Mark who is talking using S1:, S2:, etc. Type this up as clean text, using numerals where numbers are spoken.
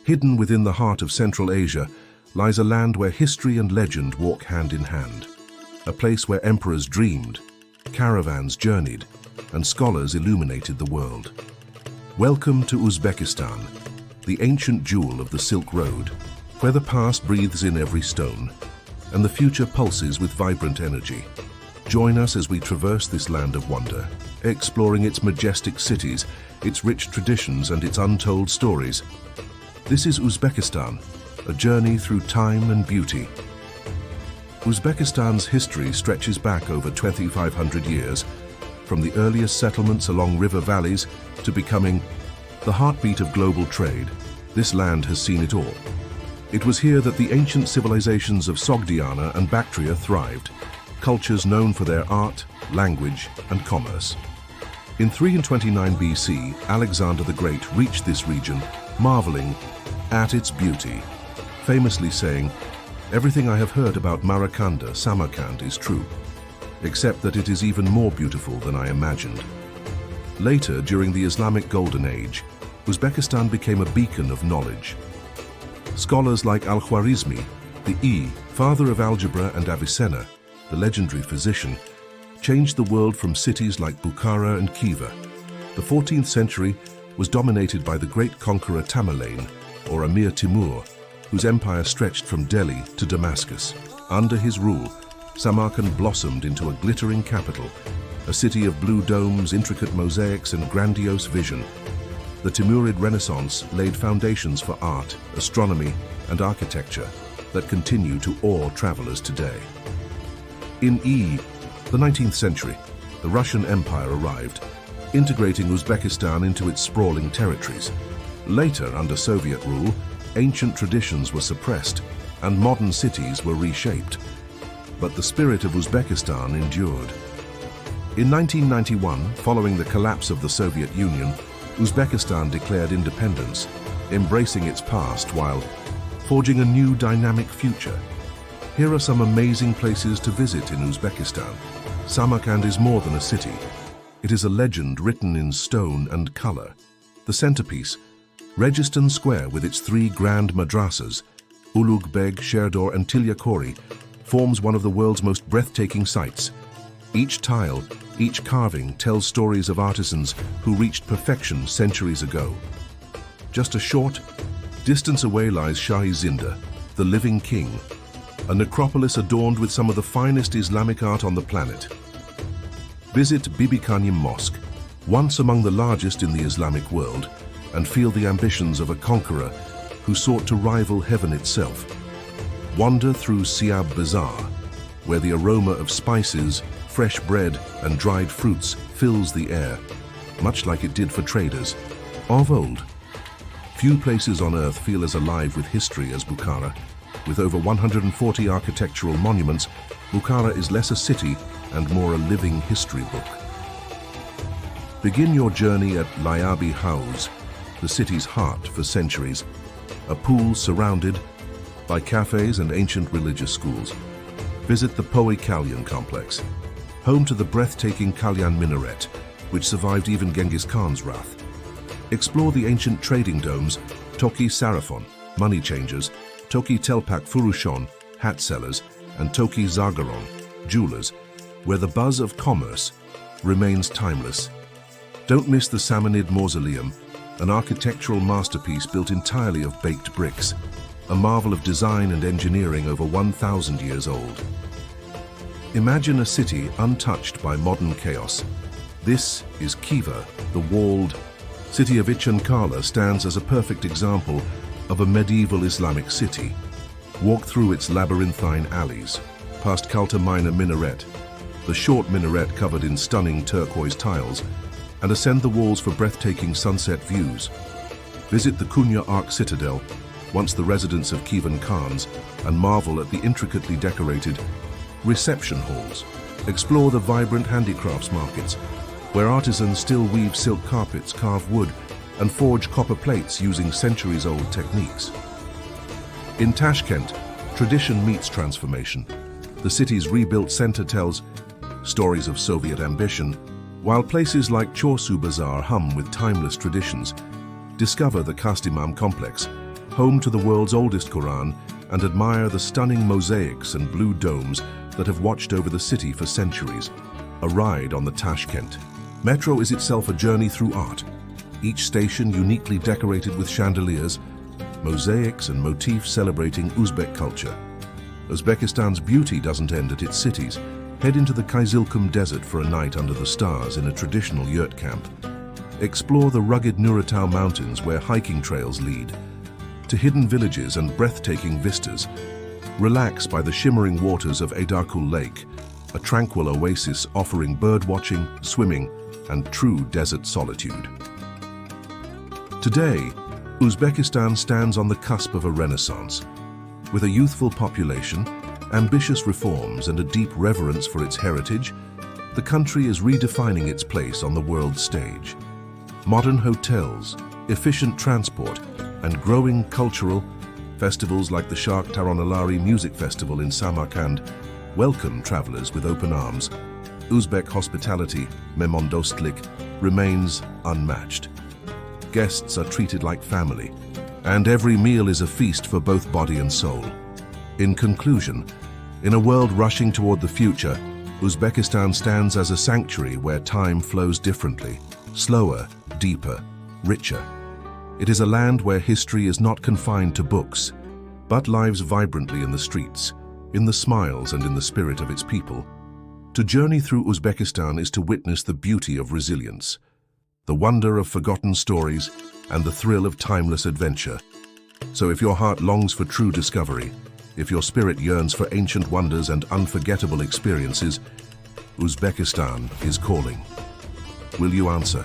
S1: Hidden within the heart of Central Asia lies a land where history and legend walk hand in hand. A place where emperors dreamed, caravans journeyed, and scholars illuminated the world. Welcome to Uzbekistan, the ancient jewel of the Silk Road, where the past breathes in every stone, and the future pulses with vibrant energy. Join us as we traverse this land of wonder, exploring its majestic cities, its rich traditions, and its untold stories. This is Uzbekistan, a journey through time and beauty. Uzbekistan's history stretches back over 2,500 years, from the earliest settlements along river valleys to becoming the heartbeat of global trade. This land has seen it all. It was here that the ancient civilizations of Sogdiana and Bactria thrived, cultures known for their art, language, and commerce. In 329 BC, Alexander the Great reached this region, marveling at its beauty, famously saying, "Everything I have heard about Samarkand is true, except that it is even more beautiful than I imagined." Later, during the Islamic Golden Age, Uzbekistan became a beacon of knowledge. Scholars like Al-Khwarizmi, the father of algebra, and Avicenna, the legendary physician, changed the world from cities like Bukhara and Khiva. The 14th century was dominated by the great conqueror Tamerlane, or Emir Timur, whose empire stretched from Delhi to Damascus. Under his rule, Samarkand blossomed into a glittering capital, a city of blue domes, intricate mosaics, and grandiose vision. The Timurid Renaissance laid foundations for art, astronomy, and architecture that continue to awe travelers today. In the 19th century, the Russian Empire arrived, integrating Uzbekistan into its sprawling territories. Later, under Soviet rule, ancient traditions were suppressed and modern cities were reshaped. But the spirit of Uzbekistan endured. In 1991, following the collapse of the Soviet Union, Uzbekistan declared independence, embracing its past while forging a new dynamic future. Here are some amazing places to visit in Uzbekistan. Samarkand is more than a city. It is a legend written in stone and color. The centerpiece, Registan Square with its 3 grand madrasahs, Ulugh Beg, Sherdor, and Tilyakori, forms one of the world's most breathtaking sights. Each tile, each carving tells stories of artisans who reached perfection centuries ago. Just a short distance away lies Shahi Zinda, the living king, a necropolis adorned with some of the finest Islamic art on the planet. Visit Bibi Kanyim Mosque, once among the largest in the Islamic world, and feel the ambitions of a conqueror who sought to rival heaven itself. Wander through Siab Bazaar, where the aroma of spices, fresh bread, and dried fruits fills the air, much like it did for traders of old. Few places on earth feel as alive with history as Bukhara. With over 140 architectural monuments, Bukhara is less a city and more a living history book. Begin your journey at Liabi House, the city's heart for centuries, a pool surrounded by cafes and ancient religious schools. Visit the Poe Kalyan complex, home to the breathtaking Kalyan minaret, which survived even Genghis Khan's wrath. Explore the ancient trading domes, Toki Sarafon, money changers, Toki Telpak Furushon, hat sellers, and Toki Zargaron, jewelers, where the buzz of commerce remains timeless. Don't miss the Samanid Mausoleum, an architectural masterpiece built entirely of baked bricks, a marvel of design and engineering over 1,000 years old. Imagine a city untouched by modern chaos. This is Khiva, the walled city of Ichankala stands as a perfect example of a medieval Islamic city. Walk through its labyrinthine alleys, past Kalta Minor Minaret, the short minaret covered in stunning turquoise tiles, and ascend the walls for breathtaking sunset views. Visit the Kunya Ark Citadel, once the residence of Kievan Khans, and marvel at the intricately decorated reception halls. Explore the vibrant handicrafts markets, where artisans still weave silk carpets, carve wood, and forge copper plates using centuries-old techniques. In Tashkent, tradition meets transformation. The city's rebuilt center tells stories of Soviet ambition, while places like Chorsu Bazaar hum with timeless traditions. Discover the Kastimam complex, home to the world's oldest Quran, and admire the stunning mosaics and blue domes that have watched over the city for centuries. A ride on the Tashkent. Metro is itself a journey through art, each station uniquely decorated with chandeliers, mosaics and motifs celebrating Uzbek culture. Uzbekistan's beauty doesn't end at its cities. Head into the Kyzylkum Desert for a night under the stars in a traditional yurt camp. Explore the rugged Nuratau Mountains where hiking trails lead to hidden villages and breathtaking vistas. Relax by the shimmering waters of Embark Lake, a tranquil oasis offering birdwatching, swimming, and true desert solitude. Today, Uzbekistan stands on the cusp of a renaissance. With a youthful population, ambitious reforms, and a deep reverence for its heritage, the country is redefining its place on the world stage. Modern hotels, efficient transport, and growing cultural festivals like the Shark Taronalari Music Festival in Samarkand welcome travelers with open arms. Uzbek hospitality, memondostlik, remains unmatched. Guests are treated like family, and every meal is a feast for both body and soul. In conclusion, in a world rushing toward the future, Uzbekistan stands as a sanctuary where time flows differently, slower, deeper, richer. It is a land where history is not confined to books, but lives vibrantly in the streets, in the smiles and in the spirit of its people. To journey through Uzbekistan is to witness the beauty of resilience, the wonder of forgotten stories, and the thrill of timeless adventure. So if your heart longs for true discovery, if your spirit yearns for ancient wonders and unforgettable experiences, Uzbekistan is calling. Will you answer?